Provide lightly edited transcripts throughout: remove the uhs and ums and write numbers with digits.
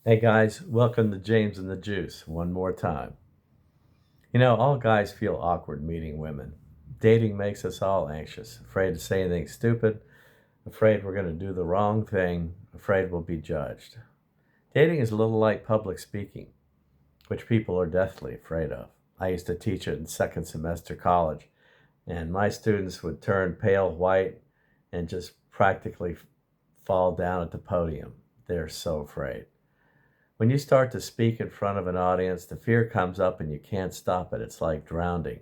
Hey guys, welcome to James and the Juice one more time. All guys feel awkward meeting women. Dating makes us all anxious, afraid to say anything stupid, afraid we're going to do the wrong thing, afraid we'll be judged. Dating is a little like public speaking, which people are deathly afraid of. I used to teach it in second semester college, and my students would turn pale white and just practically fall down at the podium. They're so afraid. When you start to speak in front of an audience, the fear comes up and you can't stop it. It's like drowning.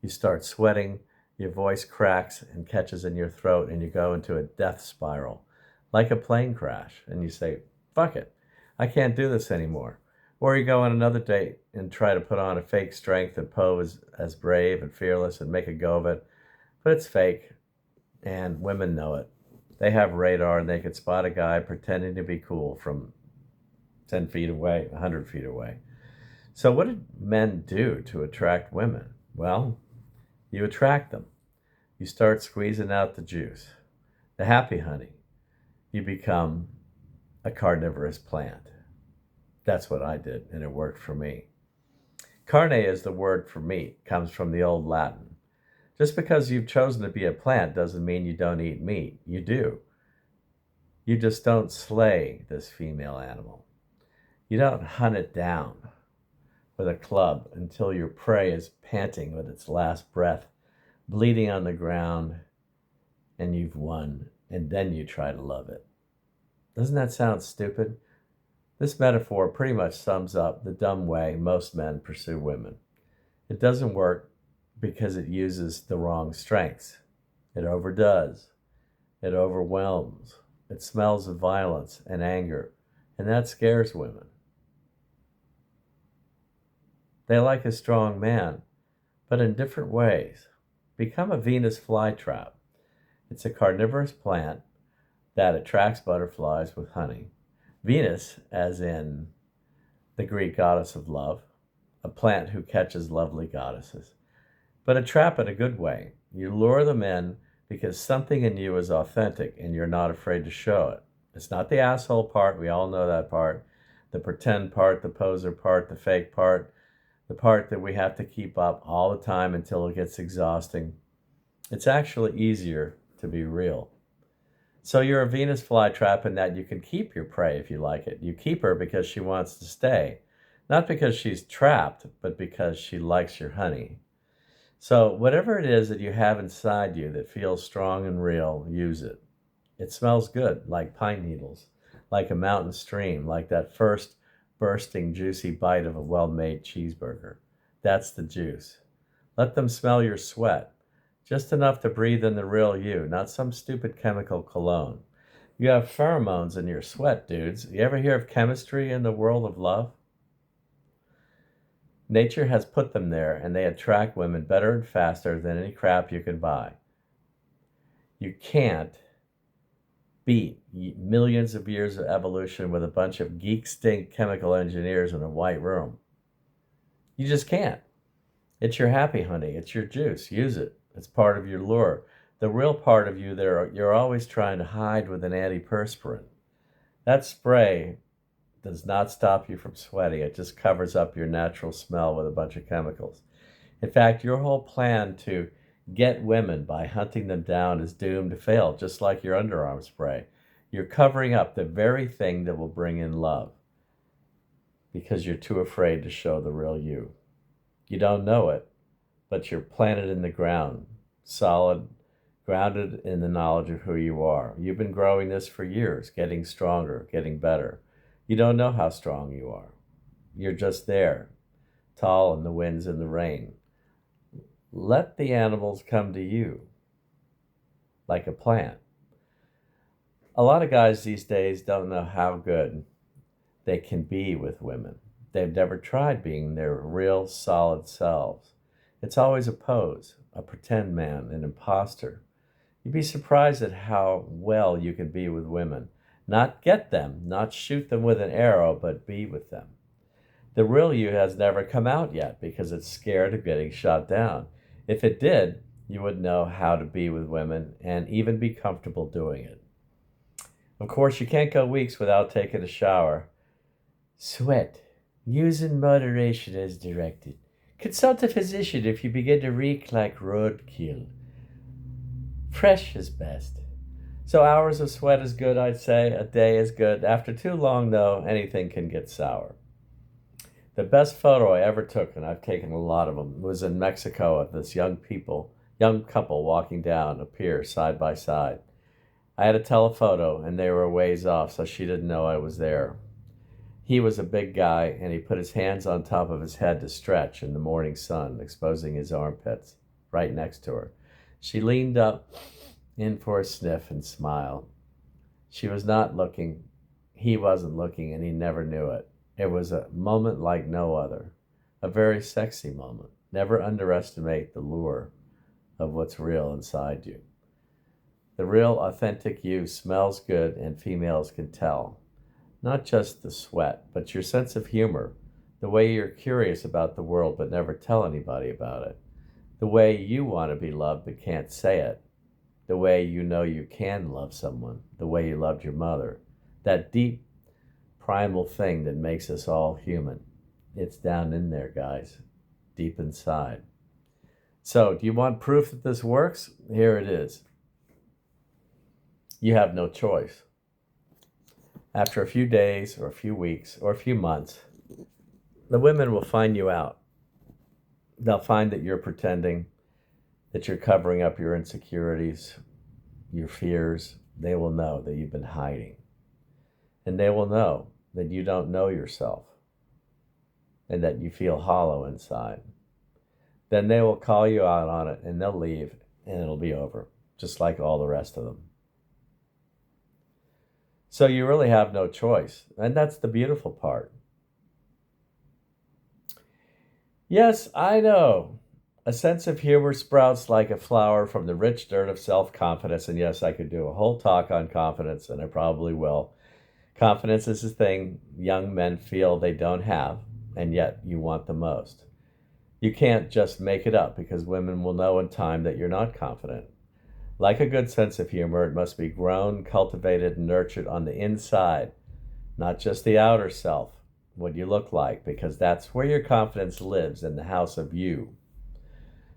You start sweating, your voice cracks and catches in your throat, and you go into a death spiral, like a plane crash. And you say, fuck it, I can't do this anymore. Or you go on another date and try to put on a fake strength and pose as brave and fearless and make a go of it. But it's fake, and women know it. They have radar and they can spot a guy pretending to be cool from 10 feet away, 100 feet away. So, what did men do to attract women? Well, you attract them. You start squeezing out the juice, the happy honey. You become a carnivorous plant. That's what I did, and it worked for me. Carne is the word for meat, comes from the old Latin. Just because you've chosen to be a plant doesn't mean you don't eat meat. You do. You just don't slay this female animal. You don't hunt it down with a club until your prey is panting with its last breath, bleeding on the ground, and you've won, and then you try to love it. Doesn't that sound stupid? This metaphor pretty much sums up the dumb way most men pursue women. It doesn't work because it uses the wrong strengths. It overdoes. It overwhelms. It smells of violence and anger, and that scares women. They like a strong man, but in different ways. Become a Venus flytrap. It's a carnivorous plant that attracts butterflies with honey. Venus, as in the Greek goddess of love, a plant who catches lovely goddesses. But a trap in a good way. You lure them in because something in you is authentic and you're not afraid to show it. It's not the asshole part, we all know that part, the pretend part, the poser part, the fake part, the part that we have to keep up all the time until it gets exhausting. It's actually easier to be real. So you're a Venus flytrap in that you can keep your prey if you like it. You keep her because she wants to stay. Not because she's trapped, but because she likes your honey. So whatever it is that you have inside you that feels strong and real, use it. It smells good, like pine needles, like a mountain stream, like that first bursting, juicy bite of a well-made cheeseburger. That's the juice. Let them smell your sweat, just enough to breathe in the real you, not some stupid chemical cologne. You have pheromones in your sweat, dudes. You ever hear of chemistry in the world of love? Nature has put them there, and they attract women better and faster than any crap you can buy. You can't beat millions of years of evolution with a bunch of geek stink chemical engineers in a white room. You just can't. It's your happy honey. It's your juice. Use it. It's part of your lure. The real part of you there, you're always trying to hide with an antiperspirant. That spray does not stop you from sweating. It just covers up your natural smell with a bunch of chemicals. In fact, your whole plan to get women by hunting them down is doomed to fail, just like your underarm spray. You're covering up the very thing that will bring in love because you're too afraid to show the real you. You don't know it, but you're planted in the ground, solid, grounded in the knowledge of who you are. You've been growing this for years, getting stronger, getting better. You don't know how strong you are. You're just there, tall in the winds and the rain. Let the animals come to you like a plant. A lot of guys these days don't know how good they can be with women. They've never tried being their real solid selves. It's always a pose, a pretend man, an imposter. You'd be surprised at how well you can be with women. Not get them, not shoot them with an arrow, but be with them. The real you has never come out yet because it's scared of getting shot down. If it did, you would know how to be with women and even be comfortable doing it. Of course, you can't go weeks without taking a shower. Sweat. Use in moderation as directed. Consult a physician if you begin to reek like roadkill. Fresh is best. So hours of sweat is good, I'd say. A day is good. After too long, though, anything can get sour. The best photo I ever took, and I've taken a lot of them, was in Mexico of this young couple walking down a pier side by side. I had to telephoto, and they were a ways off, so she didn't know I was there. He was a big guy, and he put his hands on top of his head to stretch in the morning sun, exposing his armpits, right next to her. She leaned up in for a sniff and smiled. She was not looking. He wasn't looking, and he never knew it. It was a moment like no other, a very sexy moment. Never underestimate the lure of what's real inside you. The real, authentic you smells good, and females can tell. Not just the sweat, but your sense of humor, the way you're curious about the world but never tell anybody about it, the way you want to be loved but can't say it, the way you know you can love someone, the way you loved your mother, that deep, primal thing that makes us all human. It's down in there, guys, deep inside. So, do you want proof that this works? Here it is. You have no choice. After a few days or a few weeks or a few months, the women will find you out. They'll find that you're pretending, that you're covering up your insecurities, your fears. They will know that you've been hiding. And they will know that you don't know yourself and that you feel hollow inside. Then they will call you out on it and they'll leave and it'll be over, just like all the rest of them. So you really have no choice. And that's the beautiful part. Yes, I know. A sense of humor sprouts like a flower from the rich dirt of self-confidence. And yes, I could do a whole talk on confidence, and I probably will. Confidence is a thing young men feel they don't have, and yet you want the most. You can't just make it up because women will know in time that you're not confident. Like a good sense of humor, it must be grown, cultivated, and nurtured on the inside, not just the outer self, what you look like, because that's where your confidence lives, in the house of you.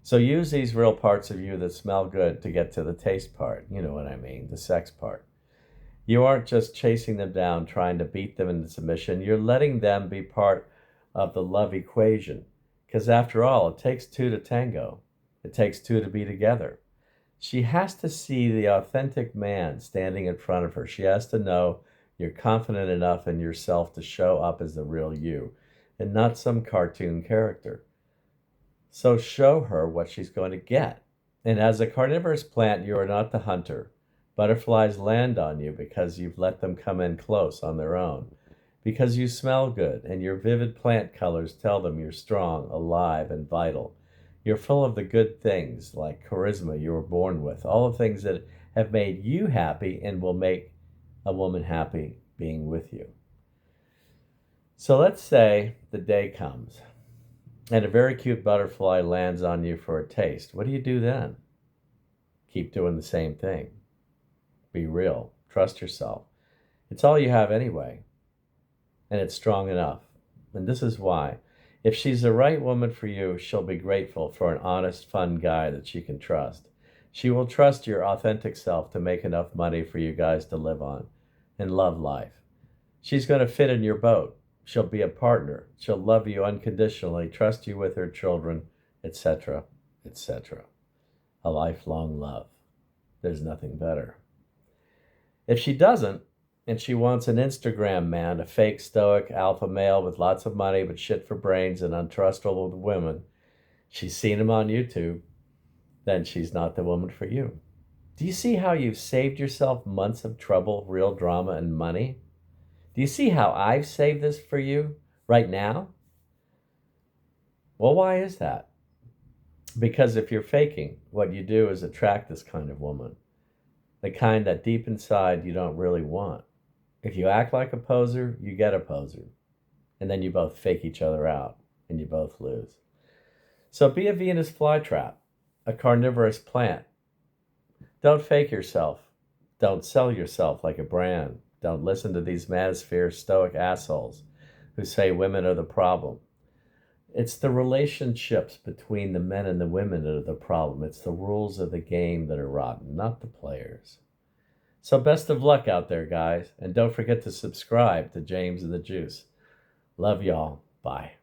So use these real parts of you that smell good to get to the taste part. You know what I mean, the sex part. You aren't just chasing them down, trying to beat them into submission. You're letting them be part of the love equation. Because after all, it takes two to tango. It takes two to be together. She has to see the authentic man standing in front of her. She has to know you're confident enough in yourself to show up as the real you and not some cartoon character. So show her what she's going to get. And as a carnivorous plant, you are not the hunter. Butterflies land on you because you've let them come in close on their own. Because you smell good and your vivid plant colors tell them you're strong, alive, and vital. You're full of the good things like charisma you were born with, all the things that have made you happy and will make a woman happy being with you. So let's say the day comes and a very cute butterfly lands on you for a taste. What do you do then? Keep doing the same thing. Be real. Trust yourself. It's all you have anyway. And it's strong enough. And this is why. If she's the right woman for you, she'll be grateful for an honest, fun guy that she can trust. She will trust your authentic self to make enough money for you guys to live on and love life. She's going to fit in your boat. She'll be a partner. She'll love you unconditionally, trust you with her children, etc., etc. A lifelong love. There's nothing better. If she doesn't, and she wants an Instagram man, a fake stoic alpha male with lots of money but shit for brains and untrustable with women, she's seen him on YouTube, then she's not the woman for you. Do you see how you've saved yourself months of trouble, real drama, and money? Do you see how I've saved this for you right now? Well, why is that? Because if you're faking, what you do is attract this kind of woman, the kind that deep inside you don't really want. If you act like a poser, you get a poser. And then you both fake each other out, and you both lose. So be a Venus flytrap, a carnivorous plant. Don't fake yourself. Don't sell yourself like a brand. Don't listen to these manosphere stoic assholes who say women are the problem. It's the relationships between the men and the women that are the problem. It's the rules of the game that are rotten, not the players. So best of luck out there, guys. And don't forget to subscribe to James and the Juice. Love y'all. Bye.